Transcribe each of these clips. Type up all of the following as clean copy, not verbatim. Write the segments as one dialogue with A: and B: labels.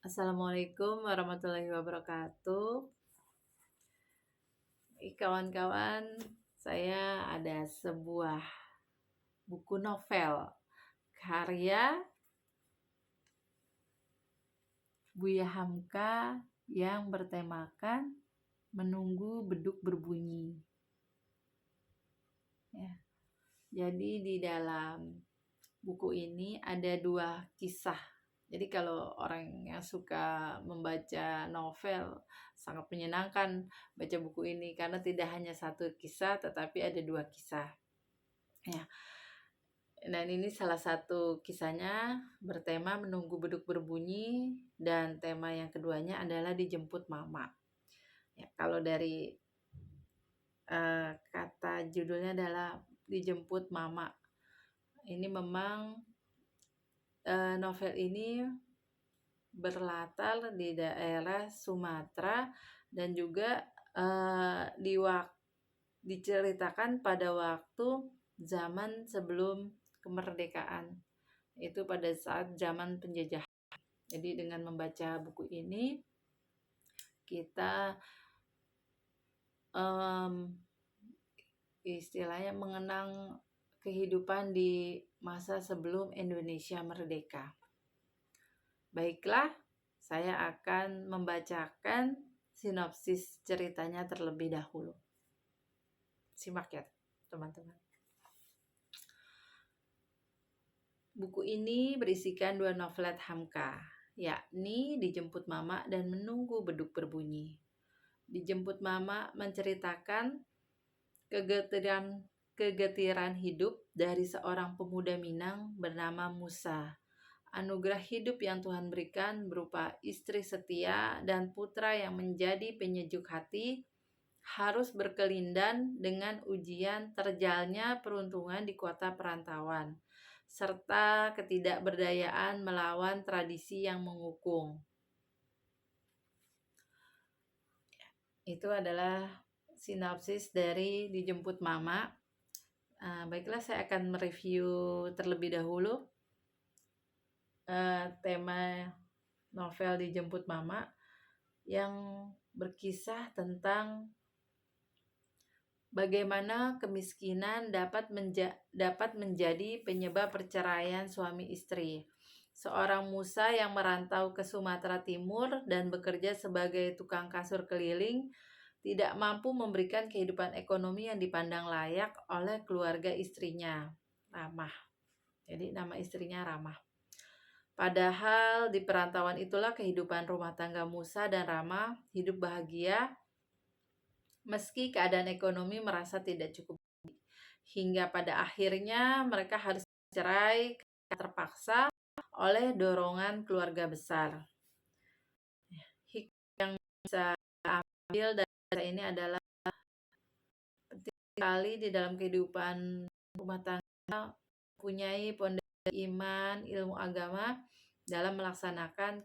A: Assalamualaikum warahmatullahi wabarakatuh. Kawan-kawan, saya ada sebuah buku novel karya Buya Hamka yang bertemakan Menunggu Beduk Berbunyi. Ya. Jadi di dalam buku ini ada dua kisah. Jadi kalau orang yang suka membaca novel sangat menyenangkan baca buku ini karena tidak hanya satu kisah tetapi ada dua kisah. Ya. Dan ini salah satu kisahnya bertema Menunggu Beduk Berbunyi dan tema yang keduanya adalah Dijemput Mama. Ya, kalau dari kata judulnya adalah Dijemput Mama. Ini memang novel ini berlatar di daerah Sumatera dan juga diceritakan pada waktu zaman sebelum kemerdekaan, itu pada saat zaman penjajahan. Jadi dengan membaca buku ini kita istilahnya mengenang kehidupan di masa sebelum Indonesia merdeka. Baiklah, saya akan membacakan sinopsis ceritanya terlebih dahulu. Simak ya, teman-teman. Buku ini berisikan dua novelet Hamka, yakni Dijemput Mama dan Menunggu Beduk Berbunyi. Dijemput Mama menceritakan kegetiran hidup dari seorang pemuda Minang bernama Musa. Anugerah hidup yang Tuhan berikan berupa istri setia dan putra yang menjadi penyejuk hati harus berkelindan dengan ujian terjalnya peruntungan di kota perantauan serta ketidakberdayaan melawan tradisi yang mengukung. Itu adalah sinopsis dari Dijemput Mama. Baiklah, saya akan mereview terlebih dahulu tema novel Dijemput Mama yang berkisah tentang bagaimana kemiskinan dapat menjadi penyebab perceraian suami istri. Seorang Musa yang merantau ke Sumatera Timur dan bekerja sebagai tukang kasur keliling tidak mampu memberikan kehidupan ekonomi yang dipandang layak oleh keluarga istrinya, Ramah. Jadi nama istrinya Ramah. Padahal di perantauan itulah kehidupan rumah tangga Musa dan Ramah hidup bahagia meski keadaan ekonomi merasa tidak cukup, hingga pada akhirnya mereka harus bercerai terpaksa oleh dorongan keluarga besar. Hikmah yang bisa ambil dari ini adalah penting sekali di dalam kehidupan rumah tangga mempunyai pondasi iman, ilmu agama dalam melaksanakan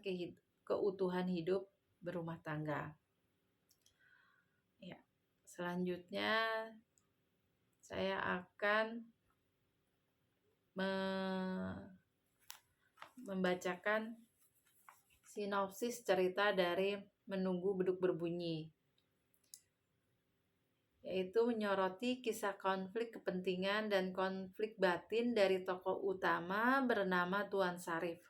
A: keutuhan hidup berumah tangga. Ya. Selanjutnya saya akan membacakan sinopsis cerita dari Menunggu Beduk Berbunyi, yaitu menyoroti kisah konflik kepentingan dan konflik batin dari tokoh utama bernama Tuan Sarif.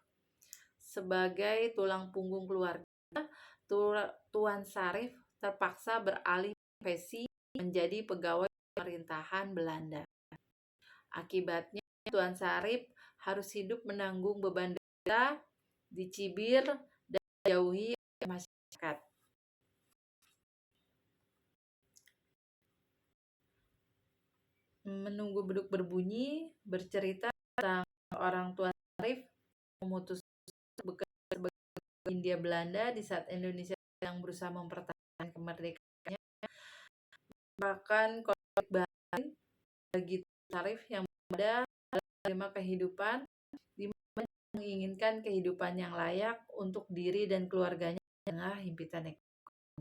A: Sebagai tulang punggung keluarga, Tuan Sarif terpaksa beralih profesi menjadi pegawai pemerintahan Belanda. Akibatnya Tuan Sarif harus hidup menanggung beban desa, dicibir, dan dijauhi oleh masyarakat. Menunggu Beduk Berbunyi bercerita tentang orang Tuan Sarif memutuskan bekerja sebagai Hindia Belanda di saat Indonesia sedang berusaha mempertahankan kemerdekaannya. Bahkan konflik batin bagi Tuan Sarif yang berada dalam menerima kehidupan di mana menginginkan kehidupan yang layak untuk diri dan keluarganya di tengah himpitan ekonomi.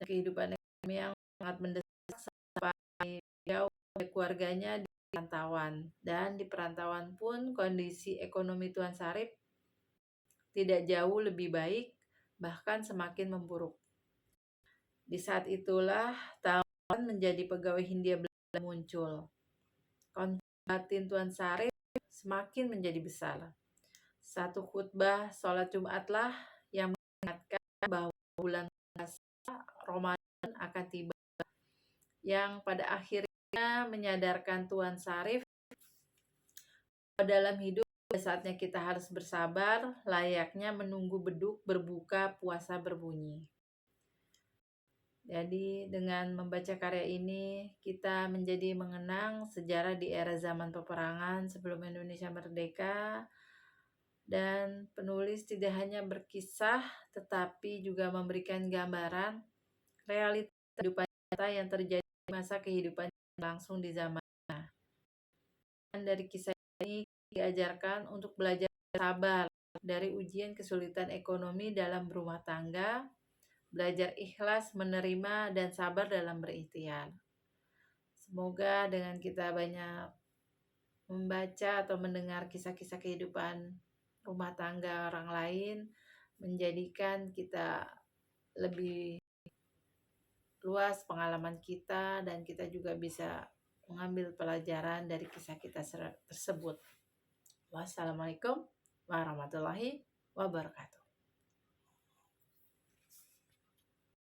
A: Kehidupan ekonomi yang sangat mendesak sampai jauh oleh keluarganya perantauan, dan di perantauan pun kondisi ekonomi Tuan Sarif tidak jauh lebih baik, bahkan semakin memburuk. Di saat itulah tawaran menjadi pegawai Hindia Belanda muncul. Konflik batin Tuan Sarif semakin menjadi besar. Satu khutbah sholat Jumatlah yang mengingatkan bahwa bulan puasa Ramadan akan tiba, yang pada akhirnya menyadarkan Tuan Sarif bahwa dalam hidup pada saatnya kita harus bersabar, layaknya menunggu beduk berbuka puasa berbunyi. Jadi dengan membaca karya ini, kita menjadi mengenang sejarah di era zaman peperangan sebelum Indonesia merdeka. Dan penulis tidak hanya berkisah, tetapi juga memberikan gambaran realitas kehidupan nyata yang terjadi di masa kehidupan langsung di zamannya. Dan dari kisah ini diajarkan untuk belajar sabar dari ujian kesulitan ekonomi dalam berumah tangga, belajar ikhlas menerima dan sabar dalam berikhtiar. Semoga dengan kita banyak membaca atau mendengar kisah-kisah kehidupan rumah tangga orang lain, menjadikan kita lebih luas pengalaman kita, dan kita juga bisa mengambil pelajaran dari kisah kita tersebut. Wassalamualaikum warahmatullahi wabarakatuh.